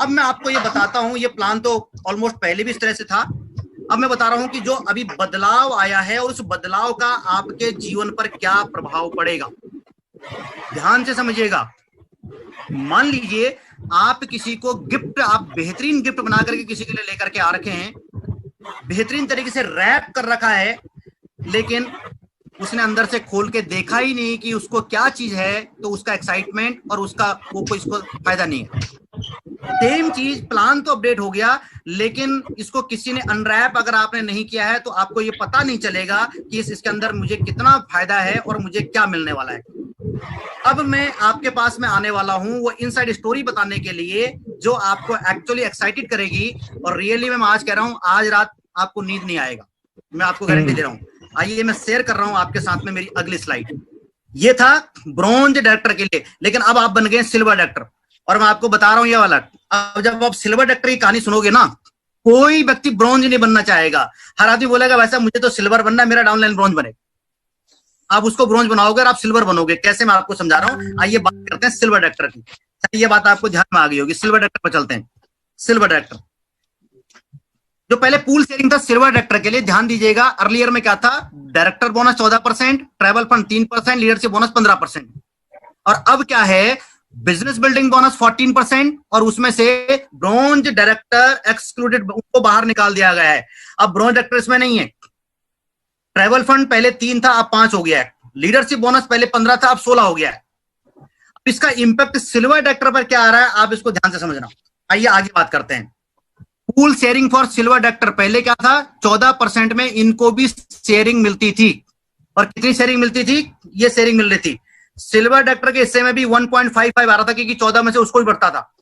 अब मैं आपको ये बताता हूं, ये प्लान तो ऑलमोस्ट पहले भी इस तरह से था। अब मैं बता रहा हूं कि जो अभी बदलाव आया है और उस बदलाव का आपके जीवन पर क्या प्रभाव पड़ेगा, ध्यान से समझिएगा। मान लीजिए आप किसी को गिफ्ट, आप बेहतरीन गिफ्ट बना करके किसी के लिए लेकर के आ रखे हैं, बेहतरीन तरीके से रैप कर रखा है, लेकिन उसने अंदर से खोल के देखा ही नहीं कि उसको क्या चीज है, तो उसका एक्साइटमेंट और उसका वो कोई इसको फायदा नहीं है। सेम चीज, प्लान तो अपडेट हो गया, लेकिन इसको किसी ने अनरैप अगर आपने नहीं किया है तो आपको ये पता नहीं चलेगा कि इसके अंदर मुझे कितना फायदा है और मुझे क्या मिलने वाला है। अब मैं आपके पास में आने वाला हूं वो इनसाइड स्टोरी बताने के लिए जो आपको एक्चुअली एक्साइटेड करेगी, और रियली मैं आज कह रहा हूं आज रात आपको नींद नहीं आएगा, मैं आपको गारंटी दे रहा हूं। आइए मैं शेयर कर रहा हूं आपके साथ में मेरी अगली स्लाइड। ये था ब्रॉन्ज डायरेक्टर के लिए, लेकिन अब आप बन गए सिल्वर डायरेक्टर, और मैं आपको बता रहा हूं ये वाला। अब जब आप सिल्वर डायरेक्टर की कहानी सुनोगे ना, कोई व्यक्ति ब्रॉन्ज नहीं बनना चाहेगा। हर आदमी बोलेगा वैसा मुझे तो सिल्वर बनना है, मेरा डाउनलाइन ब्रॉन्ज बने। आप उसको ब्रॉन्ज बनाओगे और आप सिल्वर बनोगे। कैसे, मैं आपको समझा रहा हूं। आइए बात करते हैं सिल्वर डायरेक्टर की। ये बात आपको ध्यान में आ गई होगी। सिल्वर डायरेक्टर पर चलते हैं। सिल्वर डायरेक्टर जो पहले पूल शेयरिंग था सिल्वर डायरेक्टर के लिए, ध्यान दीजिएगा। अर्लियर में क्या था, director bonus 14%, travel fund 3%, leadership bonus 15%। और अब क्या है, बिजनेस बिल्डिंग बोनस 14%, और उसमें से ब्रॉन्ज डायरेक्टर एक्सक्लूडेड, उनको बाहर निकाल दिया गया है। अब ब्रॉन्ज डायरेक्टर इसमें नहीं है। ट्रैवल फंड पहले 3 था, अब 5 हो गया है। लीडरशिप बोनस पहले 15 था, अब 16 हो गया है। अब इसका इंपैक्ट सिल्वर डायरेक्टर पर क्या आ रहा है, आप इसको ध्यान से समझना। आइए आगे बात करते हैं। Pool sharing for silver director पहले क्या था, 14% में इनको भी शेयरिंग मिलती थी। और कितनी शेयरिंग मिलती थी, ये शेयरिंग मिल रही थी। सिल्वर डायरेक्टर के हिस्से में भी 1.55 आ रहा था, क्योंकि 14 में से उसको भी बढ़ता था।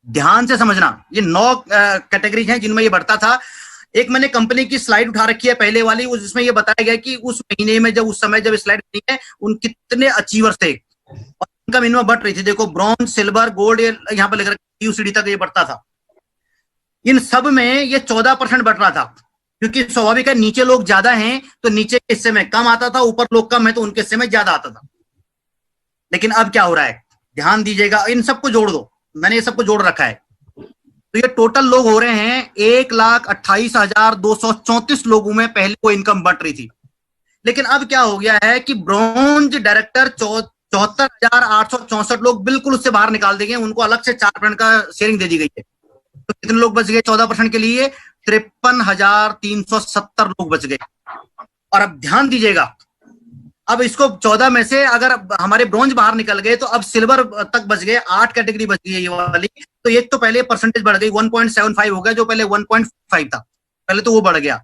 ध्यान से समझना, ये 9 कैटेगरीज हैं जिनमें ये बढ़ता था। एक मैंने कंपनी की स्लाइड उठा रखी है पहले वाली, जिसमें ये बताया गया कि उस महीने में जब उस समय जब स्लाइड बनी है, उन कितने अचीवर्स थे और इनकम इनमें बढ़ रही थी। देखो ब्रॉन्ज, सिल्वर, गोल्ड, यहाँ पर लेकर यूसीडी तक ये बढ़ता था। इन सब में ये 14% बढ़ रहा था, क्योंकि स्वाभाविक है नीचे लोग ज्यादा हैं तो नीचे के हिस्से में कम आता था, ऊपर लोग कम है तो उनके हिस्से में ज्यादा आता था। लेकिन अब क्या हो रहा है, ध्यान दीजिएगा, इन सबको जोड़ दो, मैंने ये सबको जोड़ रखा है। तो ये टोटल लोग हो रहे हैं 1,28,234 लोगों में पहले वो इनकम बढ़ रही थी। लेकिन अब क्या हो गया है कि ब्रॉन्ज डायरेक्टर 74,864 लोग बिल्कुल उससे बाहर निकाल दिए गए, उनको अलग से 4% का शेयरिंग दे दी गई है। तो कितने लोग बच गए 14% के लिए, 53,370 लोग बच गए। और अब ध्यान दीजिएगा, अब इसको 14 में से अगर हमारे ब्रॉन्ज बाहर निकल गए तो अब सिल्वर तक बच गए, 8 कैटेगरी बच गई ये वाली। तो एक तो पहले परसेंटेज बढ़ गई, 1.75 हो गया, जो पहले 1.5 था, पहले तो वो बढ़ गया।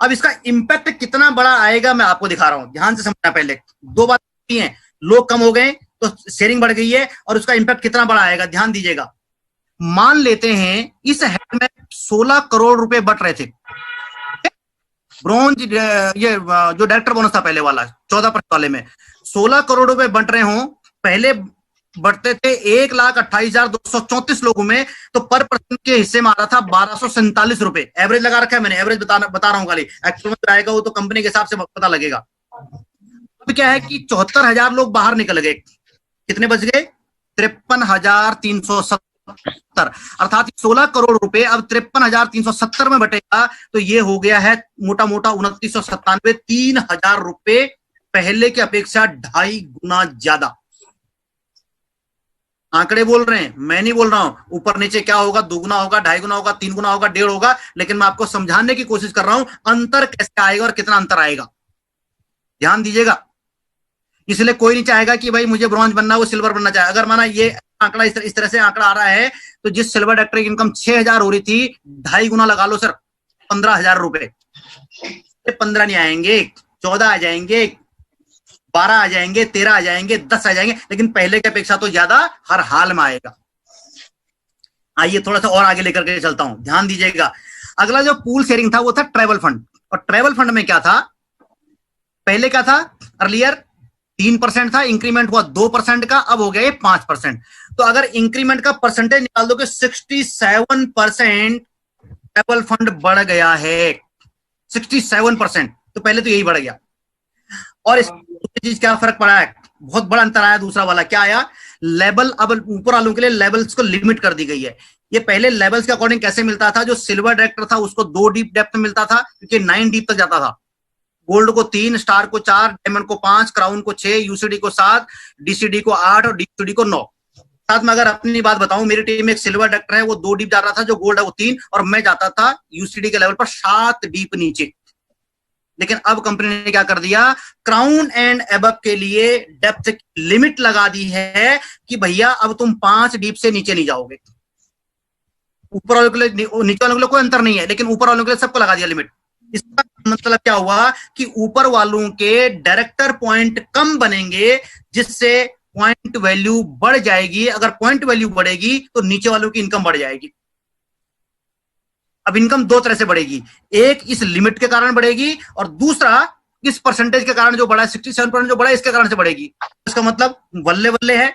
अब इसका इंपैक्ट कितना बड़ा आएगा मैं आपको दिखा रहा हूं, ध्यान से समझना। पहले 2 बातें हैं, लोग कम हो गए तो शेयरिंग बढ़ गई है, और उसका इंपैक्ट कितना बड़ा आएगा, ध्यान दीजिएगा। मान लेते हैं इस हेड में 16 करोड़ रुपए बट रहे थे, ब्रॉन्ज ये जो डायरेक्टर बोनस था पहले वाला 14% वाले में 16 करोड़ रुपए बट रहे हों, पहले बढ़ते थे 1,28,234 लोगों में, तो पर पर्सन के हिस्से में आ रहा था 1,247 रुपए। एवरेज लगा रखा है मैंने, एवरेज बता रहा हूं, खाली एक्चुअल में आएगा वो तो कंपनी के हिसाब से पता लगेगा। अब क्या है कि 74,000 लोग बाहर निकल गए, कितने बच गए, 53,370, अर्थात 16 करोड़ रुपए अब 53,370 में बटेगा, तो ये हो गया है मोटा मोटा 2997, 3,000 रुपए पहले की अपेक्षा 2.5 गुना ज्यादा। आंकड़े बोल रहे हैं, मैं नहीं बोल रहा हूं। ऊपर नीचे क्या होगा, 2 गुना होगा, 2.5 गुना होगा, 3 गुना होगा, 1.5 होगा, लेकिन मैं आपको समझाने की कोशिश कर रहा हूं अंतर कैसे आएगा और कितना अंतर आएगा, ध्यान दीजिएगा। इसलिए कोई नहीं चाहेगा कि भाई मुझे ब्रॉन्ज बनना, वो सिल्वर बनना चाहे। अगर माना ये आंकड़ा इस तरह से आंकड़ा आ रहा है, तो जिस सिल्वर डायरेक्टर की इनकम 6,000 हो रही थी, 2.5 गुना लगा लो सर, 15,000 रुपए। 15 नहीं आएंगे, 14 आ जाएंगे, 12 आ जाएंगे, 13 आ जाएंगे, 10 आ जाएंगे, लेकिन पहले की अपेक्षा तो ज्यादा हर हाल में आएगा। आइए थोड़ा सा और आगे लेकर के चलता हूं, ध्यान दीजिएगा। अगला जो पूल शेयरिंग था वो था ट्रैवल फंड। और ट्रैवल फंड में क्या था, पहले क्या था, अर्लियर 3% था, इंक्रीमेंट हुआ 2% का, अब हो गया 5%। तो अगर इंक्रीमेंट का परसेंटेज निकाल दो कि 67% ट्रैवल फंड बढ़ गया है, 67%, तो पहले तो यही बढ़ गया। और इस चीज क्या फर्क पड़ा है, बहुत बड़ा अंतर आया। दूसरा वाला क्या आया, लेवल अब ऊपर वालों के लिए लेवल्स को लिमिट कर दी गई है। ये पहले लेवल्स के अकॉर्डिंग कैसे मिलता था, जो सिल्वर डायरेक्टर था उसको 2 डीप डेप्थ में मिलता था क्योंकि 9 डीप तक जाता था, गोल्ड को 3, स्टार को 4, डायमंड को 5, क्राउन को 6, यूसीडी को 7, डीसीडी को 8 और डीसीडी को 9। साथ में अगर अपनी बात बताऊं, मेरी टीम में एक सिल्वर डायरेक्टर है, वो 2 डीप जा रहा था, जो गोल्ड है वो 3, और मैं जाता था यूसीडी के लेवल पर 7 डीप नीचे। लेकिन अब कंपनी ने क्या कर दिया, क्राउन एंड एबव के लिए डेप्थ लिमिट लगा दी है कि भैया अब तुम 5 डीप से नीचे नहीं जाओगे। ऊपर वालों के लिए, नीचे वालों के लिए कोई अंतर नहीं है, लेकिन ऊपर वालों के लिए सबको लगा दिया लिमिट। इसका मतलब क्या हुआ कि ऊपर वालों के डायरेक्टर पॉइंट कम बनेंगे, जिससे पॉइंट वैल्यू बढ़ जाएगी। अगर पॉइंट वैल्यू बढ़ेगी तो नीचे वालों की इनकम बढ़ जाएगी। अब इनकम 2 तरह से बढ़ेगी, एक इस लिमिट के कारण बढ़ेगी और दूसरा इस परसेंटेज के कारण जो बढ़ा है, 67% जो बढ़ा है, इसके कारण से बढ़ेगी। इसका मतलब बल्ले बल्ले है,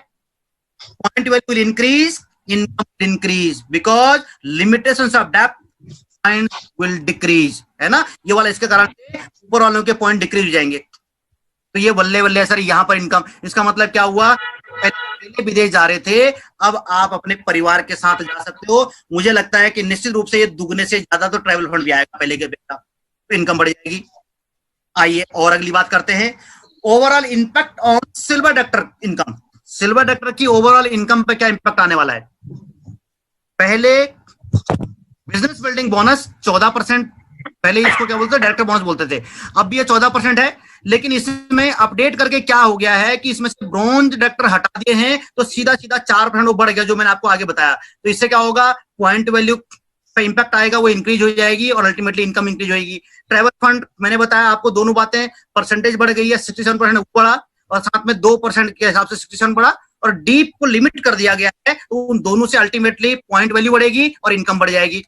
point value will increase, income will increase, because limitations of depth point will decrease, है ना। ये वाला इसके कारण से ऊपर वालों के पॉइंट डिक्रीज हो जाएंगे। तो ये बल्ले बल्ले सर यहाँ पर इनकम, इसका मतलब क्या हुआ, पहले विदेश जा रहे थे, अब आप अपने परिवार के साथ जा सकते हो। मुझे लगता है कि निश्चित रूप से ये दुगने से ज्यादा तो ट्रैवल फंड भी आएगा पहले के बेटा, तो इनकम बढ़ जाएगी। आइए और अगली बात करते हैं, overall impact on silver director income. Silver director की ओवरऑल इनकम पे क्या इंपैक्ट आने वाला है। पहले बिजनेस बिल्डिंग बोनस 14%, पहले इसको क्या बोलते थे, डायरेक्टर बोनस बोलते थे, अब भी ये 14% है। लेकिन इसमें अपडेट करके क्या हो गया है कि इसमें से ब्रॉन्ज डायरेक्टर हटा दिए हैं, तो सीधा सीधा 4% वो बढ़ गया, जो मैंने आपको आगे बताया। तो इससे क्या होगा, पॉइंट वैल्यू पे इंपैक्ट आएगा, वो इंक्रीज हो जाएगी और अल्टीमेटली इनकम इंक्रीज होगी। ट्रैवल फंड मैंने बताया आपको, दोनों बातें, परसेंटेज बढ़ गई है, 67% बढ़ा और साथ में 2% के हिसाब से 67 बढ़ा, और डीप को लिमिट कर दिया गया है, तो उन दोनों से अल्टीमेटली पॉइंट वैल्यू बढ़ेगी और इनकम बढ़ जाएगी।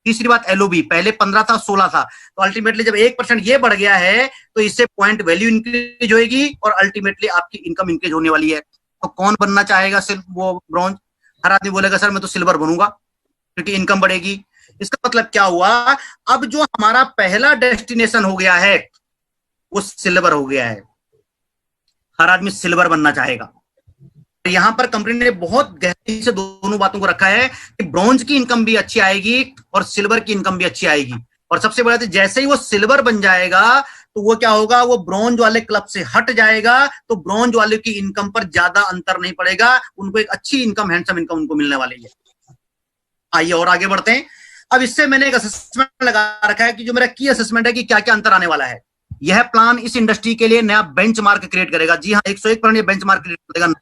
तीसरी बात, एलओबी पहले 15 था 16 था, तो अल्टीमेटली जब 1% ये बढ़ गया है तो इससे पॉइंट वैल्यू इंक्रीज होगी और अल्टीमेटली आपकी इनकम इंक्रीज होने वाली है। तो कौन बनना चाहेगा सिर्फ वो ब्रॉन्ज, हर आदमी बोलेगा सर मैं तो सिल्वर बनूंगा क्योंकि इनकम बढ़ेगी। इसका मतलब क्या हुआ, अब जो हमारा पहला डेस्टिनेशन हो गया है वो सिल्वर हो गया है, हर आदमी सिल्वर बनना चाहेगा। यहां पर कंपनी ने बहुत गहराई से दोनों बातों को रखा है कि ब्रॉन्ज की इनकम भी अच्छी आएगी और सिल्वर की इनकम भी अच्छी आएगी। और सबसे बड़ा, जैसे ही वो सिल्वर बन जाएगा तो वो क्या होगा, वो ब्रॉन्ज वाले क्लब से हट जाएगा, तो ब्रॉन्ज वाले की इनकम पर ज्यादा अंतर नहीं पड़ेगा, उनको एक अच्छी इनकम, हैंडसम इनकम उनको मिलने वाली है। आइए और आगे बढ़ते हैं। अब इससे मैंने एक असेसमेंट लगा रखा है कि जो मेरा की असेसमेंट है कि क्या क्या अंतर आने वाला है। यह प्लान इस इंडस्ट्री के लिए नया बेंचमार्क क्रिएट करेगा। जी हाँ, 101% बेंचमार्क क्रिएट करेगा।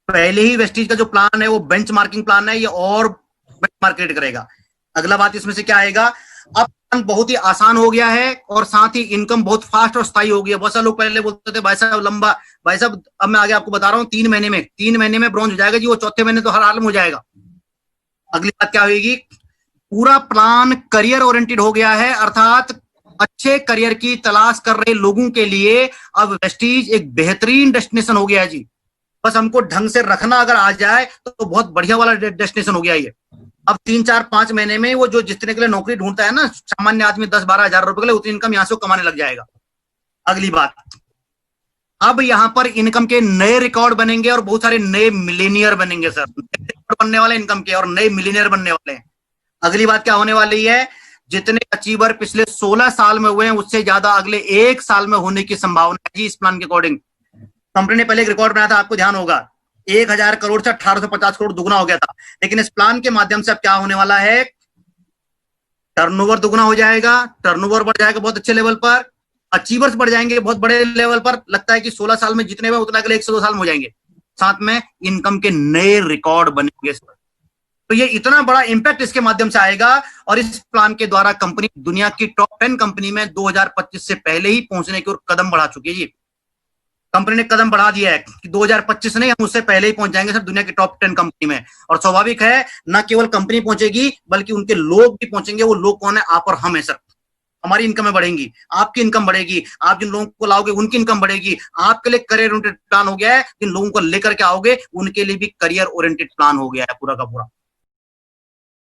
पहले ही वेस्टीज का जो प्लान है वो बेंचमार्किंग प्लान है, ये और बेंचमार्क क्रिएट करेगा। अगला बात इसमें से क्या आएगा, अब बहुत ही आसान हो गया है और साथ ही इनकम बहुत फास्ट और स्थायी हो गई है। बहुत सारे लोग पहले बोलते थे भाई साहब लंबा, भाई साहब अब मैं आगे आपको बता रहा हूँ, 3 महीने में ब्रॉन्ज हो जाएगा जी, वो चौथे महीने तो हर हाल में हो जाएगा। अगली बात क्या होगी, पूरा प्लान करियर ओरिएंटेड हो गया है, अर्थात अच्छे करियर की तलाश कर रहे लोगों के लिए अब वेस्टीज एक बेहतरीन डेस्टिनेशन हो गया है जी। बस हमको ढंग से रखना अगर आ जाए तो बहुत बढ़िया वाला डेस्टिनेशन हो गया ये। अब 3, 4, 5 महीने में वो जो जितने के लिए नौकरी ढूंढता है ना, सामान्य आदमी 10-12 हजार रुपए के लिए, उतनी इनकम यहां से कमाने लग जाएगा। अगली बात, अब यहां पर इनकम के नए रिकॉर्ड बनेंगे और बहुत सारे नए मिलेनियर बनेंगे सर, रिकॉर्ड बनने वाले इनकम के और नए मिलेनियर बनने वाले हैं। अगली बात क्या होने वाली है, जितने अचीवर पिछले 16 साल में हुए हैं उससे ज्यादा अगले 1 साल में होने की संभावना है जी। इस प्लान के अकॉर्डिंग कंपनी ने पहले एक रिकॉर्ड बनाया था, आपको ध्यान होगा, 1000 करोड़ से 1850 करोड़ दुगना हो गया था। लेकिन इस प्लान के माध्यम से अब क्या होने वाला है, टर्नओवर दुगना हो जाएगा, टर्नओवर बढ़ जाएगा बहुत अच्छे लेवल पर, अचीवर्स बढ़ जाएंगे बहुत बड़े लेवल पर। लगता है कि 16 साल में जितने में उतना अगले 1 से 2 साल में हो जाएंगे। साथ में इनकम के नए रिकॉर्ड बनेंगे। तो ये इतना बड़ा इंपैक्ट इसके माध्यम से आएगा और इस प्लान के द्वारा कंपनी दुनिया की टॉप 10 कंपनी में 2025 से पहले ही पहुंचने की ओर कदम बढ़ा चुकी है जी। कंपनी ने कदम बढ़ा दिया है कि 2025 नहीं, हम उससे पहले ही पहुंच जाएंगे सर दुनिया की टॉप 10 कंपनी में। और स्वाभाविक है, न केवल कंपनी पहुंचेगी बल्कि उनके लोग भी पहुंचेंगे। वो लोग कौन है, आप और हम है सर। हमारी इनकम बढ़ेंगी, आपकी इनकम बढ़ेगी, आप जिन लोगों को लाओगे उनकी इनकम बढ़ेगी। आपके लिए करियर ओरिएंटेड प्लान हो गया है, जिन लोगों को लेकर के आओगे उनके लिए भी करियर ओरिएंटेड प्लान हो गया है पूरा का पूरा।